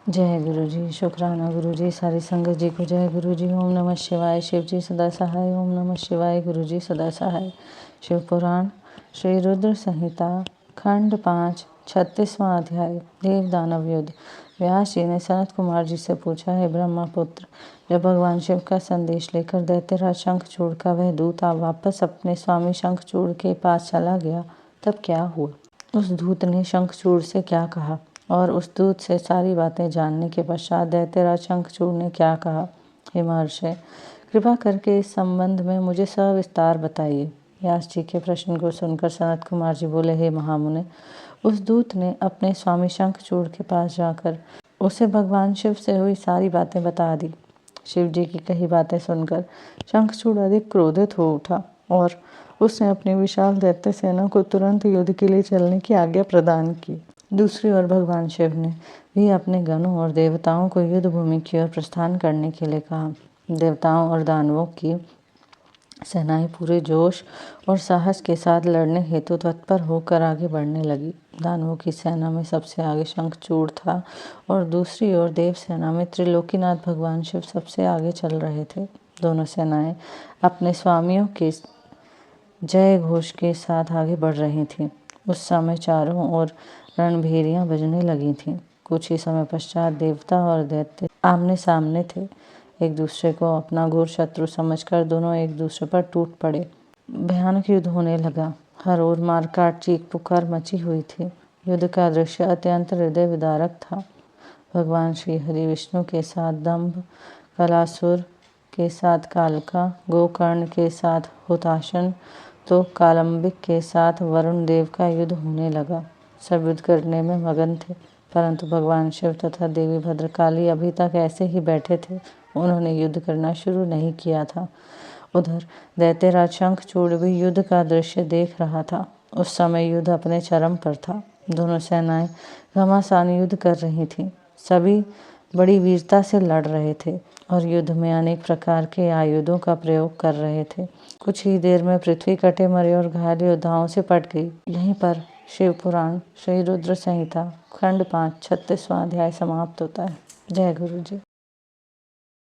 जय गुरु जी। शुक्राना गुरु जी। सारी संगत जी को जय गुरु जी। ओम नमः शिवाय। शिव जी सदा सहाय। ओम नमः शिवाय। गुरु जी सदा सहाय। शिव पुराण श्री रुद्र संहिता खंड 5 36वां अध्याय देव दानव युद्ध। व्यास जी ने सनत कुमार जी से पूछा, है ब्रह्मपुत्र, जब भगवान शिव का संदेश लेकर दैत्यराज शंखचूड़ का वह दूत वापस अपने स्वामी शंखचूड़ के पास चला गया, तब क्या हुआ? उस दूत ने शंखचूड़ से क्या कहा और उस दूत से सारी बातें जानने के पश्चात दैत्यराज शंखचूड़ ने क्या कहा? हे महर्षि, कृपा करके इस संबंध में मुझे सविस्तार बताइए। व्यास जी के प्रश्न को सुनकर सनत कुमार जी बोले, हे महामुने, उस दूत ने अपने स्वामी शंखचूड़ के पास जाकर उसे भगवान शिव से हुई सारी बातें बता दी। शिव जी की कही बातें सुनकर शंखचूड़ अधिक क्रोधित हो उठा और उसने अपनी विशाल दैत्य सेना को तुरंत युद्ध के लिए चलने की आज्ञा प्रदान की। दूसरी ओर भगवान शिव ने भी अपने गणों और देवताओं को युद्ध भूमि की ओर प्रस्थान करने के लिए कहा। देवताओं और दानवों की सेनाएं पूरे जोश और साहस के साथ लड़ने हेतु तत्पर होकर आगे बढ़ने लगी। दानवों की सेना में सबसे आगे शंखचूड़ था और दूसरी ओर देव सेना में त्रिलोकीनाथ भगवान शिव सबसे आगे चल रहे थे। दोनों सेनाएं अपने स्वामियों के जय घोष के साथ आगे बढ़ रही थीं। उस समय चारों ओर रणभेरियां बजने लगी थीं। कुछ ही समय पश्चात देवता और दैत्य आमने सामने थे। एक दूसरे को अपना घोर शत्रु समझकर दोनों एक दूसरे पर टूट पड़े। भयानक युद्ध होने लगा। हर ओर मारकाट चीख पुकार मची हुई थी। युद्ध का दृश्य अत्यंत हृदय विदारक था। भगवान श्री हरि विष्णु के साथ दंभ, कलासुर के साथ कालका, गोकर्ण के साथ हुताशन तो कालंबिक के साथ वरुण देव का युद्ध होने लगा। सब युद्ध करने में मगन थे, परंतु भगवान शिव तथा देवी भद्रकाली अभी तक ऐसे ही बैठे थे। उन्होंने युद्ध करना शुरू नहीं किया था। उधर दैत्यराज शंखचूड़ भी युद्ध का दृश्य देख रहा था। उस समय युद्ध अपने चरम पर था। दोनों सेनाएं घमासान युद्ध कर रही थीं। सभी बड़ी वीरता से लड़ रहे थे और युद्ध में अनेक प्रकार के आयुधों का प्रयोग कर रहे थे। कुछ ही देर में पृथ्वी कटे मरे और घायल योद्धाओं से पट गई। यहीं पर शिव पुराण श्री रुद्र संहिता खंड 5 36वां अध्याय समाप्त होता है। जय गुरु जी।